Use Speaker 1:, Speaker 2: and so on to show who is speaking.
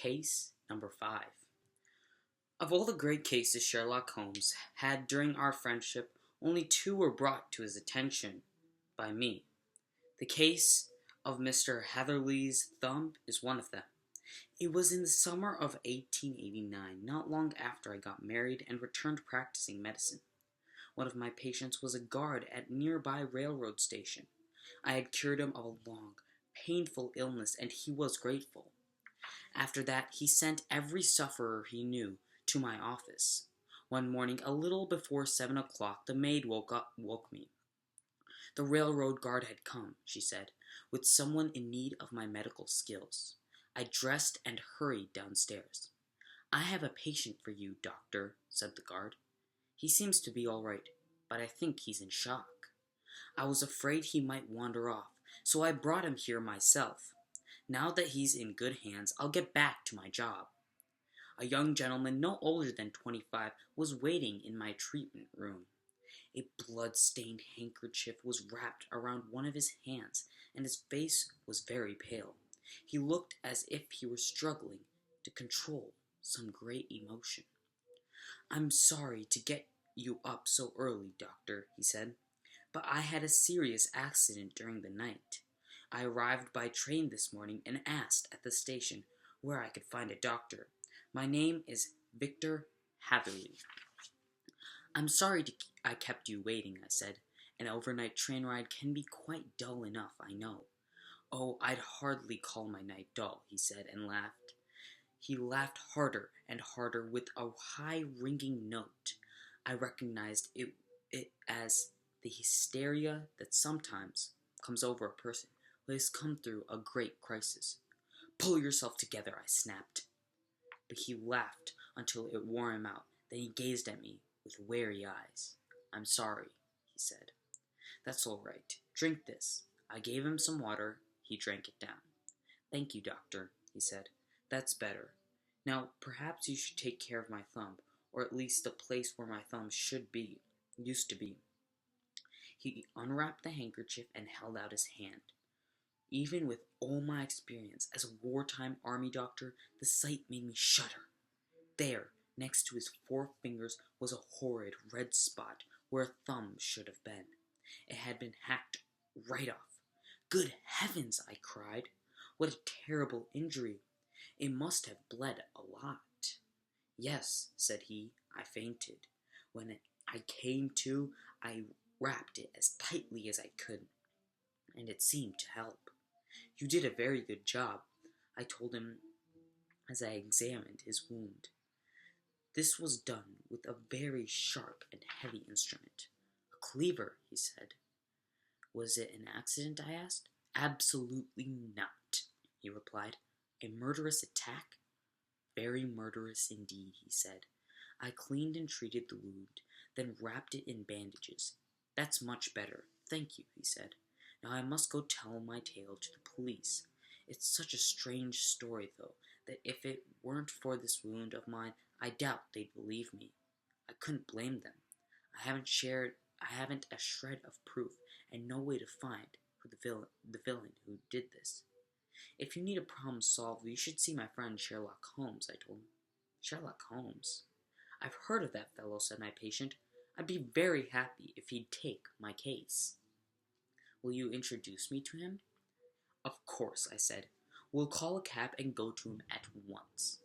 Speaker 1: Case number 5. Of all the great cases Sherlock Holmes had during our friendship, only two were brought to his attention by me. The case of Mr. Hatherley's thumb is one of them. It was in the summer of 1889, not long after I got married and returned practicing medicine. One of my patients was a guard at a nearby railroad station. I had cured him of a long, painful illness, and he was grateful. After that, he sent every sufferer he knew to my office. One morning, a little before 7 o'clock, the maid woke me. The railroad guard had come, she said, with someone in need of my medical skills. I dressed and hurried downstairs. "I have a patient for you, doctor," said the guard. "He seems to be all right, but I think he's in shock. I was afraid he might wander off, so I brought him here myself. Now that he's in good hands, I'll get back to my job." A young gentleman no older than 25 was waiting in my treatment room. A blood-stained handkerchief was wrapped around one of his hands, and his face was very pale. He looked as if he were struggling to control some great emotion. "I'm sorry to get you up so early, doctor," he said, "but I had a serious accident during the night. I arrived by train this morning and asked at the station where I could find a doctor. My name is Victor Hatherley." "I'm sorry I kept you waiting," I said. "An overnight train ride can be quite dull enough, I know." "Oh, I'd hardly call my night dull," he said, and laughed. He laughed harder and harder with a high ringing note. I recognized it as the hysteria that sometimes comes over a person who has come through a great crisis. "Pull yourself together," I snapped. But he laughed until it wore him out. Then he gazed at me with wary eyes. "I'm sorry," he said. "That's all right. Drink this." I gave him some water. He drank it down. "Thank you, doctor," he said. "That's better. Now, perhaps you should take care of my thumb, or at least the place where my thumb used to be." He unwrapped the handkerchief and held out his hand. Even with all my experience as a wartime army doctor, the sight made me shudder. There, next to his forefingers, was a horrid red spot where a thumb should have been. It had been hacked right off. "Good heavens!" I cried. "What a terrible injury! It must have bled a lot." "Yes," said he. "I fainted. When I came to, I wrapped it as tightly as I could, and it seemed to help." "You did a very good job," I told him as I examined his wound. This was done with a very sharp and heavy instrument. "A cleaver," he said. "Was it an accident?" I asked. "Absolutely not," he replied. "A murderous attack?" "Very murderous indeed," he said. I cleaned and treated the wound, then wrapped it in bandages. "That's much better, thank you," he said. "Now I must go tell my tale to the police. It's such a strange story, though, that if it weren't for this wound of mine, I doubt they'd believe me. I couldn't blame them. I haven't a shred of proof, and no way to find who the villain who did this." "If you need a problem solved, you should see my friend Sherlock Holmes," I told him. "Sherlock Holmes? I've heard of that fellow," said my patient. "I'd be very happy if he'd take my case." "Will you introduce me to him?" "Of course," I said. "We'll call a cab and go to him at once."